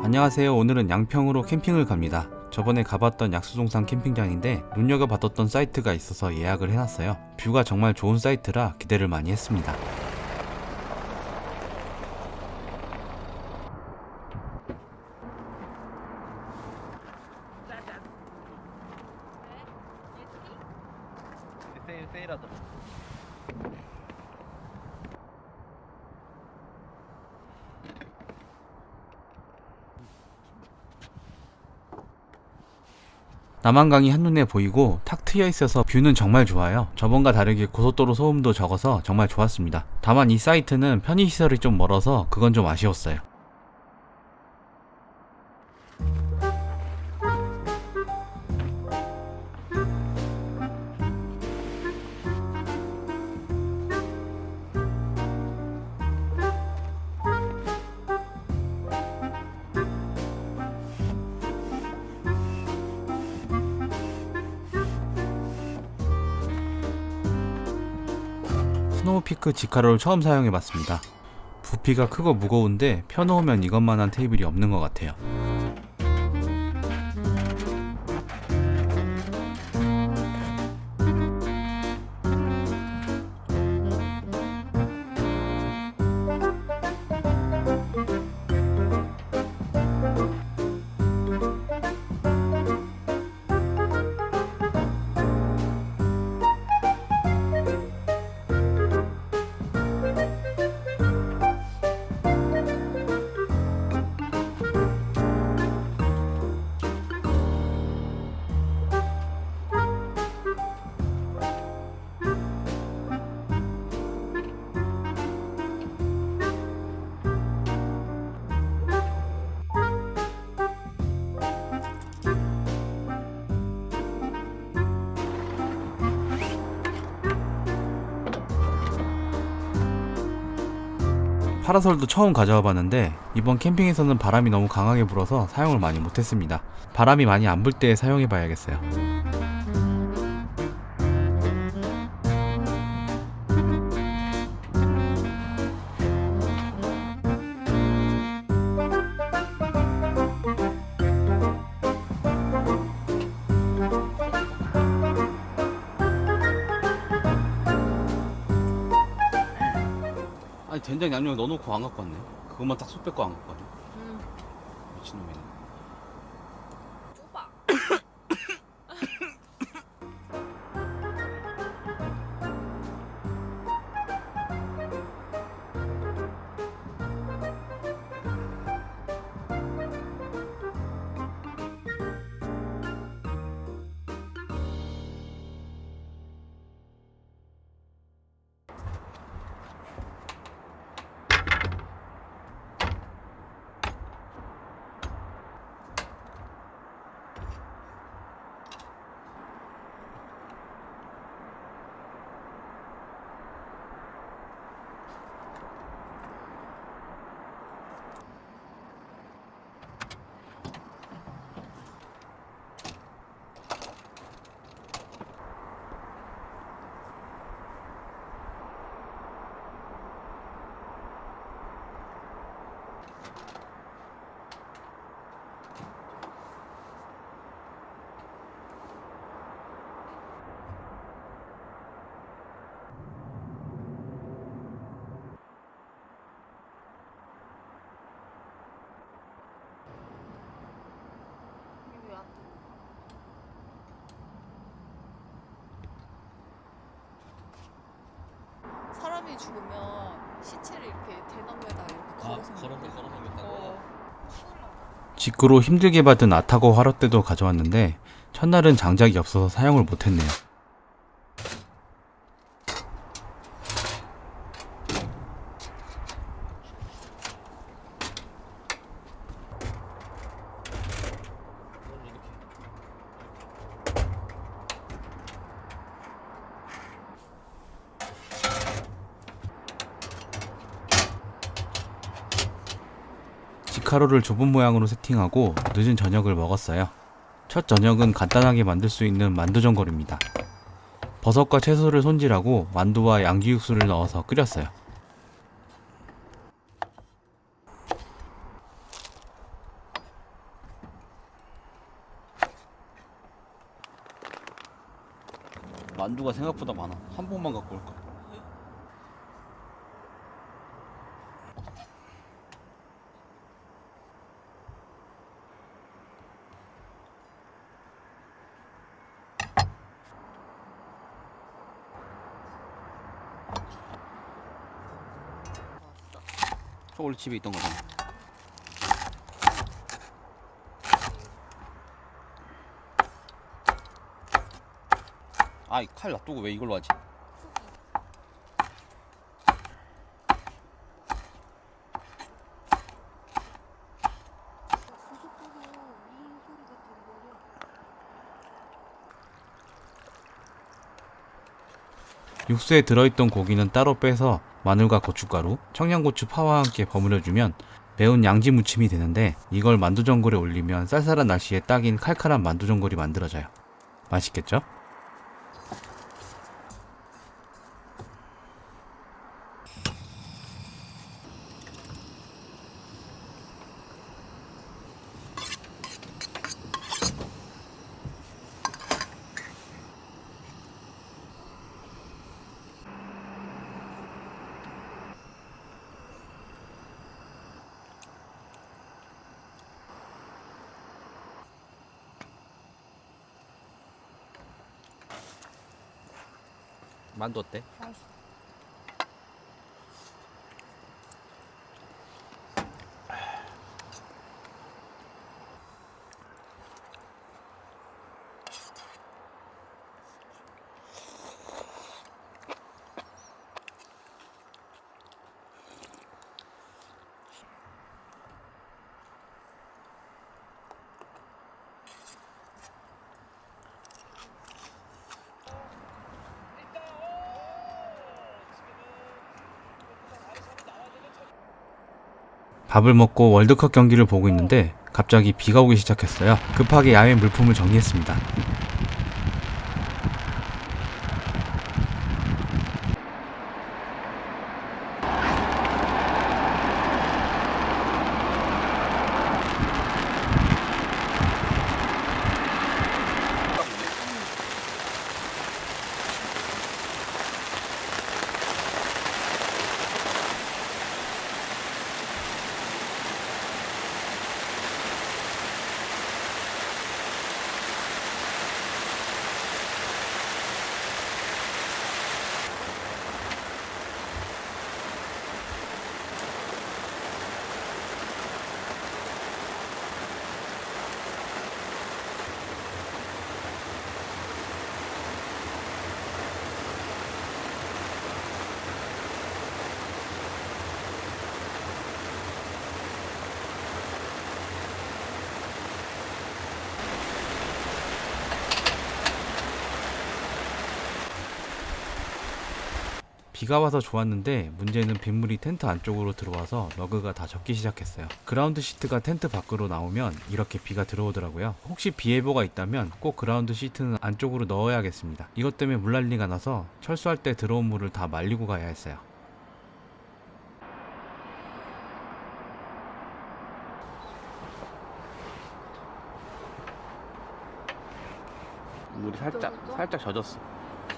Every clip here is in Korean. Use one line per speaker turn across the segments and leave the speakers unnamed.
안녕하세요. 오늘은 양평으로 캠핑을 갑니다. 저번에 가봤던 약수동산 캠핑장인데 눈여겨봤던 사이트가 있어서 예약을 해놨어요. 뷰가 정말 좋은 사이트라 기대를 많이 했습니다.
세일하더라.
남한강이 한눈에 보이고 탁 트여 있어서 뷰는 정말 좋아요. 저번과 다르게 고속도로 소음도 적어서 정말 좋았습니다. 다만 이 사이트는 편의시설이 좀 멀어서 그건 좀 아쉬웠어요. 스노우피크 직화로를 처음 사용해봤습니다. 부피가 크고 무거운데 펴놓으면 이것만한 테이블이 없는 것 같아요. 파라솔도 처음 가져와 봤는데 이번 캠핑에서는 바람이 너무 강하게 불어서 사용을 많이 못했습니다. 바람이 많이 안 불 때 사용해 봐야겠어요. 아니 된장 양념 넣어놓고 안 갖고 왔네. 그것만 딱 쏙 뺏고 안 갖고 왔네. 미친놈이네.
좁아. 이게 왜안 돼? 사람이 죽으면 시체를 이렇게 대나무에다 이렇게 걸어서 놓는데.
직구로 힘들게 받은 아타고 화롯대도 가져왔는데 첫날은 장작이 없어서 사용을 못했네요. 직화로를 좁은 모양으로 세팅하고 늦은 저녁을 먹었어요. 첫 저녁은 간단하게 만들 수 있는 만두전골입니다. 버섯과 채소를 손질하고 만두와 양지육수를 넣어서 끓였어요. 만두가 생각보다 많아. 한 번만 갖고 올까? 저 원래 집에 있던 거잖아. 아이 칼 놔두고 왜 이걸로 하지? 육수에 들어있던 고기는 따로 빼서 마늘과 고춧가루, 청양고추 파와 함께 버무려주면 매운 양지 무침이 되는데, 이걸 만두전골에 올리면 쌀쌀한 날씨에 딱인 칼칼한 만두전골이 만들어져요. 맛있겠죠? 만두 어때?
맛있어.
밥을 먹고 월드컵 경기를 보고 있는데 갑자기 비가 오기 시작했어요. 급하게 야외 물품을 정리했습니다. 비가 와서 좋았는데 문제는 빗물이 텐트 안쪽으로 들어와서 러그가 다 젖기 시작했어요. 그라운드 시트가 텐트 밖으로 나오면 이렇게 비가 들어오더라고요. 혹시 비 예보가 있다면 꼭 그라운드 시트는 안쪽으로 넣어야겠습니다. 이것 때문에 물난리가 나서 철수할 때 들어온 물을 다 말리고 가야 했어요. 물이 살짝 젖었어.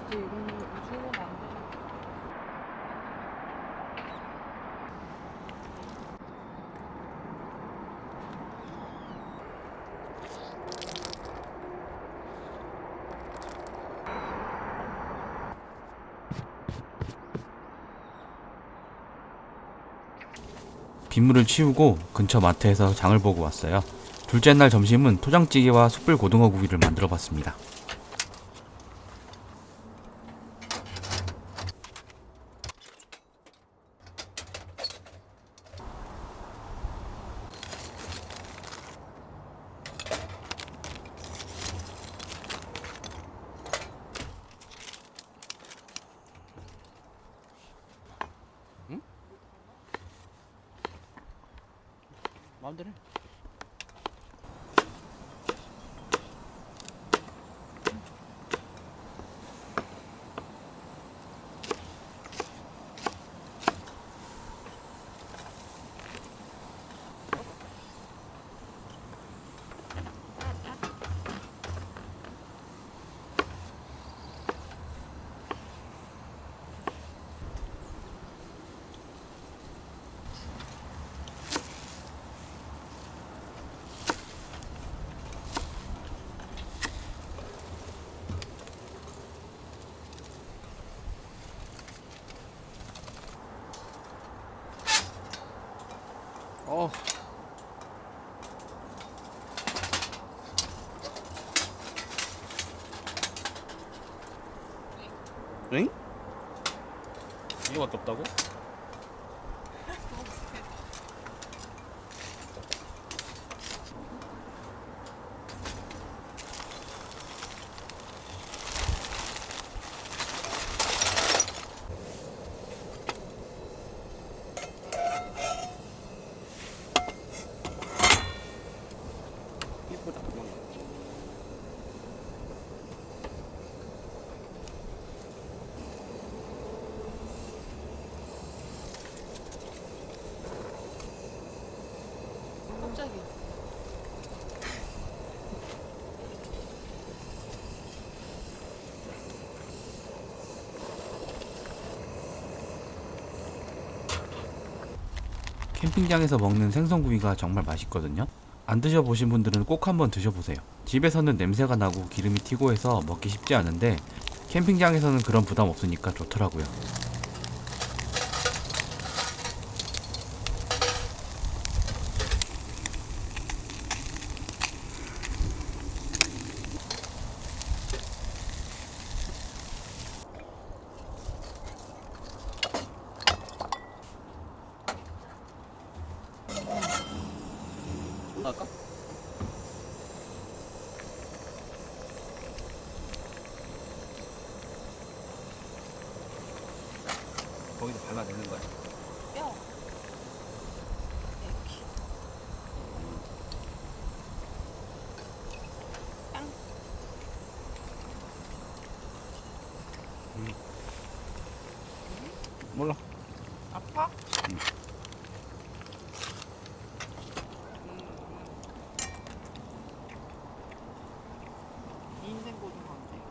진짜 이런 거 주면 안 돼.
빗물을 치우고 근처 마트에서 장을 보고 왔어요. 둘째 날 점심은 토장찌개와 숯불 고등어 구이를 만들어 봤습니다. 마음대로 해.
응? 이거밖에 없다고? 이쁘다.
갑자기.
캠핑장에서 먹는 생선구이가 정말 맛있거든요. 안 드셔보신 분들은 꼭 한번 드셔보세요. 집에서는 냄새가 나고 기름이 튀고 해서 먹기 쉽지 않은데 캠핑장에서는 그런 부담 없으니까 좋더라고요.
아까? 거기서 발라내는 거야?
뼈. 이렇게. 빵.
몰라.
아파? 인생 고등어인데.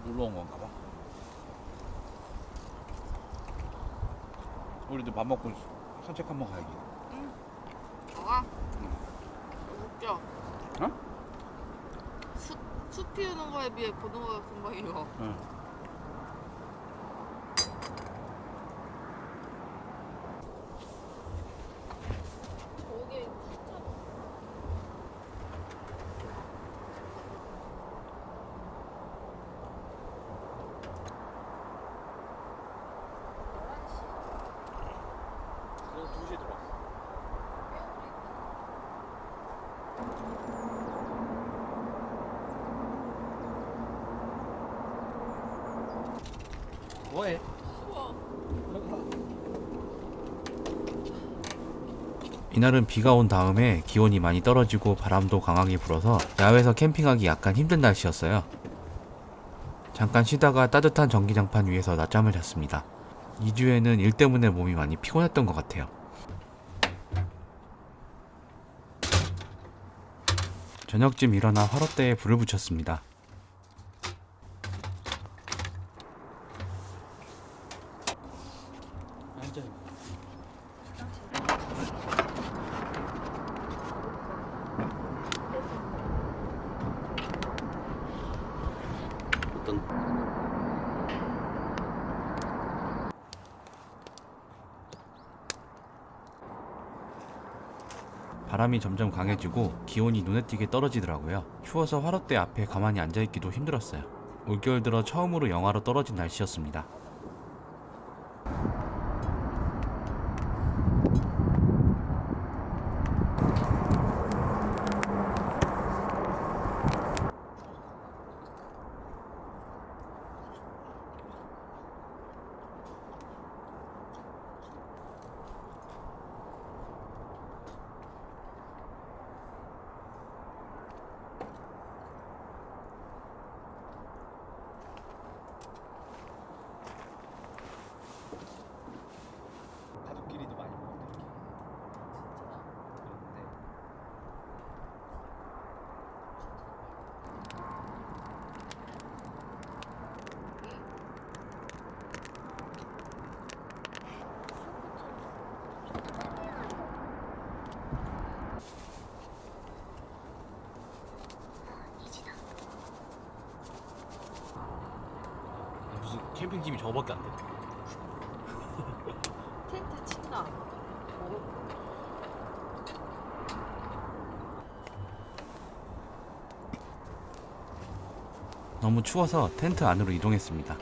놀러 온 건가 봐. 우리도 밥 먹고 산책 한번 가야지.
좋아. 웃겨.
어?
숯 피우는 거에 비해 고등어가 금방 익어.
응.
저게 진짜
그래서 2시에 들어왔어. 뭐해?
우와.
이날은 비가 온 다음에 기온이 많이 떨어지고 바람도 강하게 불어서 야외에서 캠핑하기 약간 힘든 날씨였어요. 잠깐 쉬다가 따뜻한 전기장판 위에서 낮잠을 잤습니다. 2주에는 일 때문에 몸이 많이 피곤했던 것 같아요. 저녁쯤 일어나 화롯대에 불을 붙였습니다.
앉아. 어떤?
바람이 점점 강해지고 기온이 눈에 띄게 떨어지더라고요. 추워서 화롯대 앞에 가만히 앉아있기도 힘들었어요. 올겨울 들어 처음으로 영하로 떨어진 날씨였습니다.
캠핑집이 저거밖에 안 돼.
텐트 침낭.
너무 추워서 텐트 안으로 이동했습니다.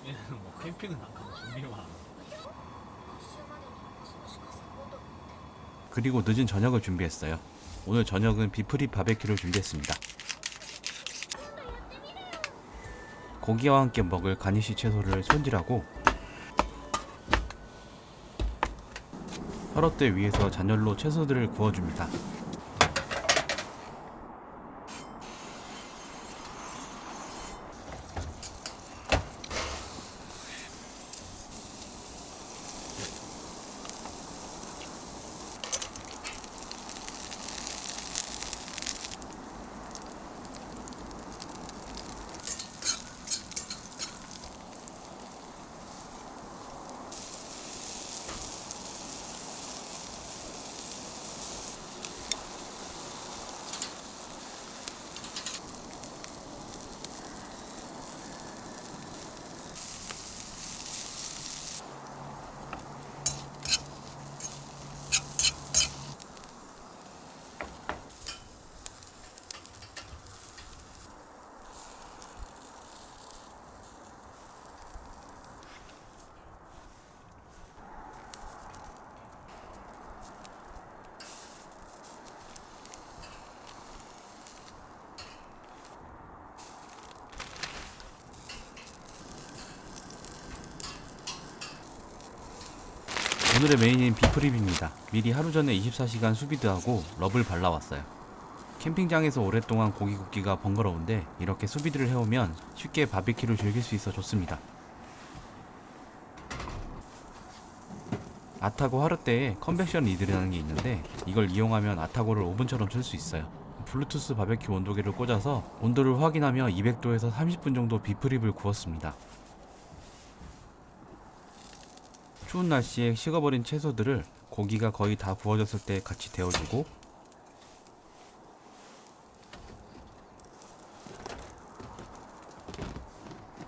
얘는 뭐 캠핑은 안 가고 준비만 하는.
그리고 늦은 저녁을 준비했어요. 오늘 저녁은 비프리 바베큐를 준비했습니다. 고기와 함께 먹을 가니쉬 채소를 손질하고 화롯대 위에서 잔열로 채소들을 구워줍니다. 오늘의 메인인 비프립입니다. 미리 하루 전에 24시간 수비드하고 럽을 발라왔어요. 캠핑장에서 오랫동안 고기 굽기가 번거로운데 이렇게 수비드를 해오면 쉽게 바비큐를 즐길 수 있어 좋습니다. 아타고 화롯대에 컨벡션 리드라는 게 있는데 이걸 이용하면 아타고를 오븐처럼 쓸 수 있어요. 블루투스 바베큐 온도계를 꽂아서 온도를 확인하며 200도에서 30분 정도 비프립을 구웠습니다. 추운 날씨에 식어버린 채소들을 고기가 거의 다 구워졌을 때 같이 데워주고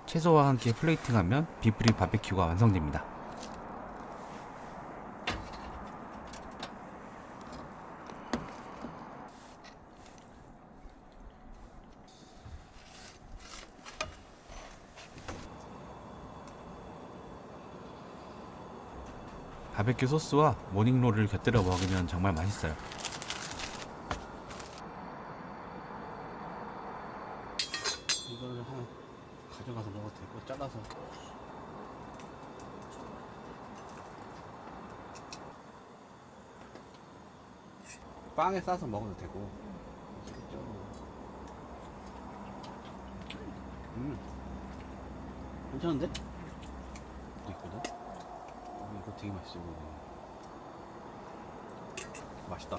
채소와 함께 플레이팅하면 비프리 바베큐가 완성됩니다. 바베큐 소스와 모닝롤을 곁들여 먹으면 정말 맛있어요.
이거를 하나 가져가서 먹어도 되고 잘라서. 빵에 싸서 먹어도 되고. 괜찮은데? 또 있거든? 이거 되게 맛있어. 맛있다.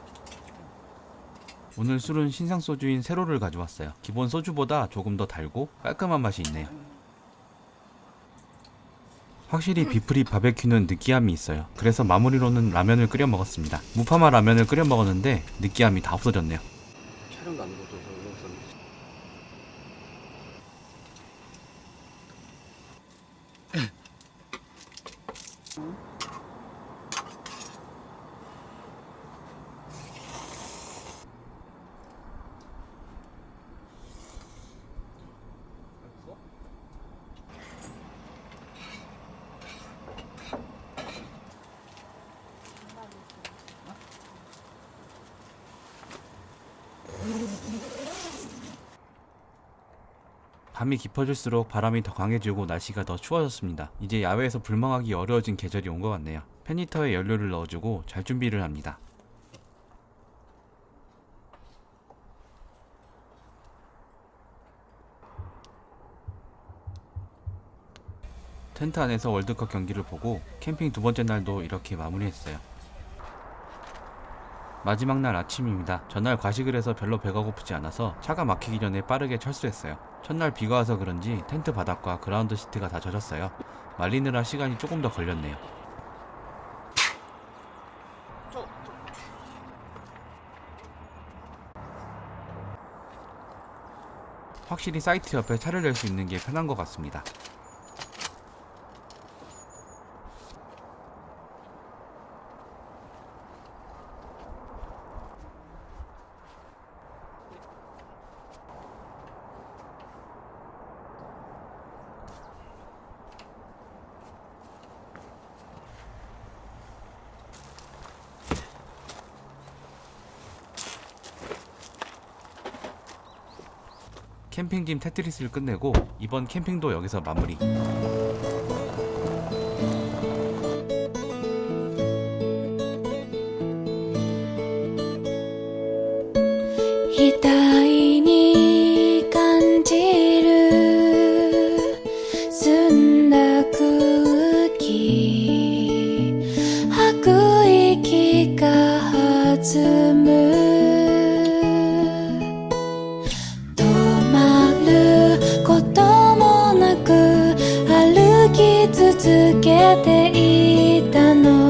오늘 술은 신상 소주인 세로를 가져왔어요. 기본 소주보다 조금 더 달고 깔끔한 맛이 있네요. 확실히 비프리 바베큐는 느끼함이 있어요. 그래서 마무리로는 라면을 끓여 먹었습니다. 무파마 라면을 끓여 먹었는데 느끼함이 다 없어졌네요.
촬영도 안 되고 또 여기서
밤이 깊어질수록 바람이 더 강해지고 날씨가 더 추워졌습니다. 이제 야외에서 불멍하기 어려워진 계절이 온 것 같네요. 팬히터에 연료를 넣어주고 잘 준비를 합니다. 텐트 안에서 월드컵 경기를 보고 캠핑 두 번째 날도 이렇게 마무리했어요. 마지막 날 아침입니다. 전날 과식을 해서 별로 배가 고프지 않아서 차가 막히기 전에 빠르게 철수했어요. 첫날 비가 와서 그런지 텐트 바닥과 그라운드 시트가 다 젖었어요. 말리느라 시간이 조금 더 걸렸네요. 확실히 사이트 옆에 차를 댈 수 있는 게 편한 것 같습니다. 캠핑짐 테트리스를 끝내고 이번 캠핑도 여기서 마무리.
額に感じる澄んだ空気吐く息が弾む止まることもなく歩き続けていたの